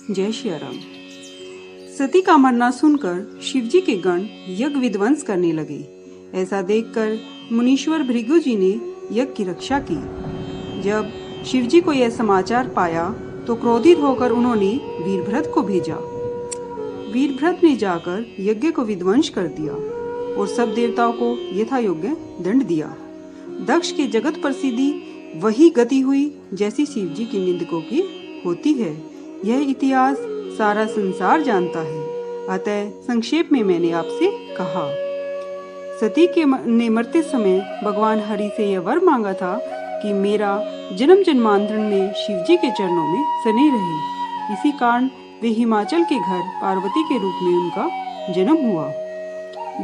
जय श्री राम। सती का मरना सुनकर शिवजी के गण यज्ञ विध्वंस करने लगे। ऐसा देखकर मुनीश्वर भृगु जी ने यज्ञ की रक्षा की। जब शिवजी को यह समाचार पाया तो क्रोधित होकर उन्होंने वीरभद्र को भेजा। वीरभद्र ने जाकर यज्ञ को विध्वंस कर दिया और सब देवताओं को यथा योग्य दंड दिया। दक्ष की जगत प्रसिद्धि वही गति हुई जैसी शिवजी की निंदकों की होती है। यह इतिहास सारा संसार जानता है। अतः संक्षेप में मैंने आपसे कहा। सती के ने मरते समय भगवान हरि से यह वर मांगा था कि मेरा जन्म जन्मांतर में शिवजी के चरणों में सने रहे। इसी कारण वे हिमाचल के घर पार्वती के रूप में उनका जन्म हुआ।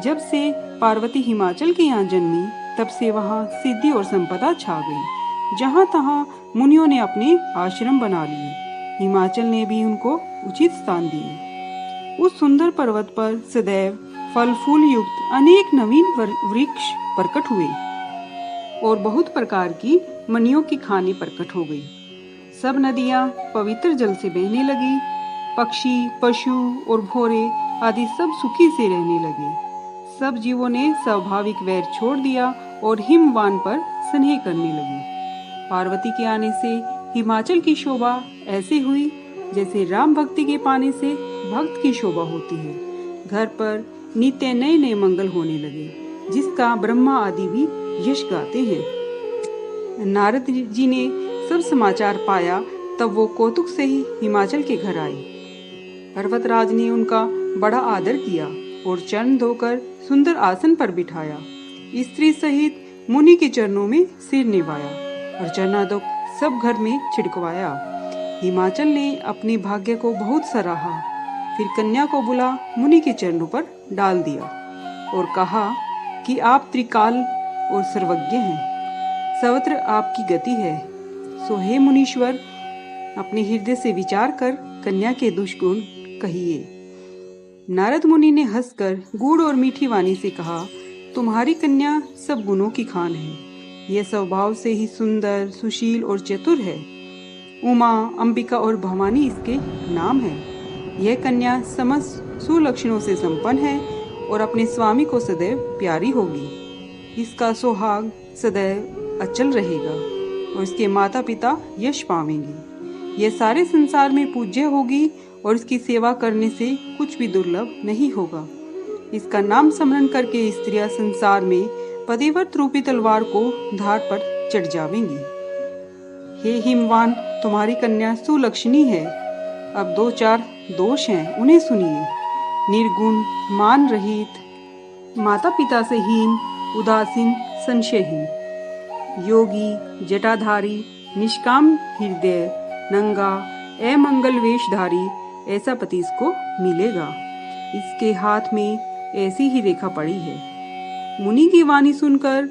जब से पार्वती हिमाचल के यहाँ जन्मी तब से वहाँ सिद्धि और संपदा छा गई। जहाँ तहाँ मुनियों ने अपने आश्रम बना लिए। हिमाचल ने भी उनको उचित स्थान दिए। उस सुंदर पर्वत पर सदैव फल फूल युक्त अनेक नवीन वृक्ष प्रकट हुए और बहुत प्रकार की मनियों की खाने प्रकट हो गई। सब नदियां पवित्र जल से बहने लगी। पक्षी, पशु और भौरे आदि सब सुखी से रहने लगे। सब जीवों ने स्वाभाविक वैर छोड़ दिया और हिमवान पर स्नेह करने लगे। पार्वती के आने से हिमाचल की शोभा ऐसे हुई जैसे राम भक्ति के पाने से भक्त की शोभा होती है। घर पर नित्य नए नए मंगल होने लगे, जिसका ब्रह्मा आदि भी यश गाते हैं। नारद जी ने सब समाचार पाया तब वो कौतुक से ही हिमाचल के घर आए। पर्वतराज ने उनका बड़ा आदर किया और चरण धोकर सुंदर आसन पर बिठाया। स्त्री सहित मुनि के चरणों में सिर निभाया और चरणादोक सब घर में छिड़कवाया। हिमाचल ने अपने भाग्य को बहुत सराहा। फिर कन्या को बुला मुनि के चरणों पर डाल दिया और कहा कि आप त्रिकाल और सर्वज्ञ हैं, सर्वत्र आपकी गति है। सो हे मुनीश्वर, अपने हृदय से विचार कर कन्या के दुष्गुण कहिए। नारद मुनि ने हंसकर गूढ़ और मीठी वाणी से कहा, तुम्हारी कन्या सब गुणों की खान है। यह स्वभाव से ही सुंदर, सुशील और चतुर है। उमा, अंबिका और भवानी इसके नाम है। यह कन्या समस्त सुलक्षणों से संपन्न है और अपने स्वामी को सदैव प्यारी होगी। इसका सुहाग सदैव अचल रहेगा और इसके माता पिता यश पावेंगे। यह सारे संसार में पूज्य होगी और इसकी सेवा करने से कुछ भी दुर्लभ नहीं होगा। इसका नाम स्मरण करके स्त्रियां संसार में पतिव्रत रूपी तलवार को धार पर चढ़ जावेंगी। हे हिमवान, तुम्हारी कन्या सुलक्षणी है। अब दो चार दोष हैं, उन्हें सुनिए। निर्गुण, मान रहित, माता पिता से हीन, उदासीन, संशयहीन, योगी, जटाधारी, निष्काम हृदय, नंगा, अमंगल वेशधारी, ऐसा पति इसको मिलेगा। इसके हाथ में ऐसी ही रेखा पड़ी है। मुनि की वाणी सुनकर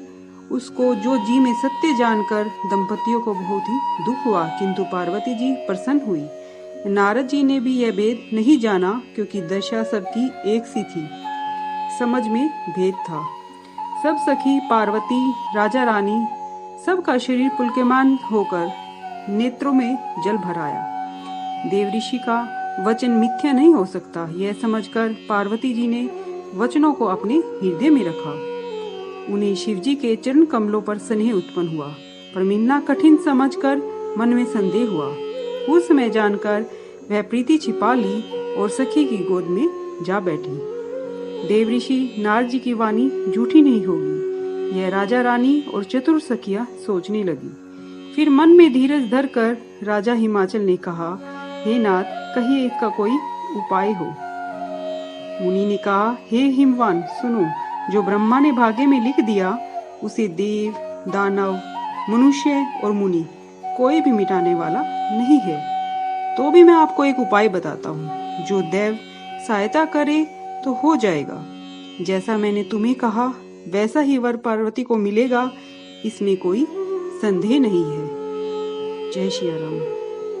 उसको जो जी में सत्य जानकर दंपतियों को बहुत ही दुख हुआ, किंतु पार्वती जी प्रसन्न हुई। नारद जी ने भी यह भेद नहीं जाना क्योंकि दशा सबकी एक सी थी, समझ में भेद था। सब सखी, पार्वती, राजा रानी, सबका शरीर पुलकेमान होकर नेत्रों में जल भर आया। देव ऋषि का वचन मिथ्या नहीं हो सकता, यह समझकर पार्वती जी ने वचनों को अपने हृदय में रखा। उन्हें शिवजी के चरण कमलों पर स्नेह उत्पन्न हुआ, पर मिलना कठिन समझकर मन में संदेह हुआ। उस समय जानकर वह प्रीति छिपा ली और सखी की गोद में जा बैठी। देव ऋषि नारद जी की वाणी झूठी नहीं होगी, यह राजा रानी और चतुर सखियां सोचने लगी। फिर मन में धीरज धरकर राजा हिमाचल ने कहा, हे नाथ, कहिए इसका कोई उपाय हो। मुनि ने कहा, हे हिमवान, सुनो। जो ब्रह्मा ने भाग्य में लिख दिया उसे देव, दानव, मनुष्य और मुनि कोई भी मिटाने वाला नहीं है। तो भी मैं आपको एक उपाय बताता हूँ। जो देव सहायता करे तो हो जाएगा। जैसा मैंने तुम्हें कहा वैसा ही वर पार्वती को मिलेगा, इसमें कोई संदेह नहीं है। जय श्री राम।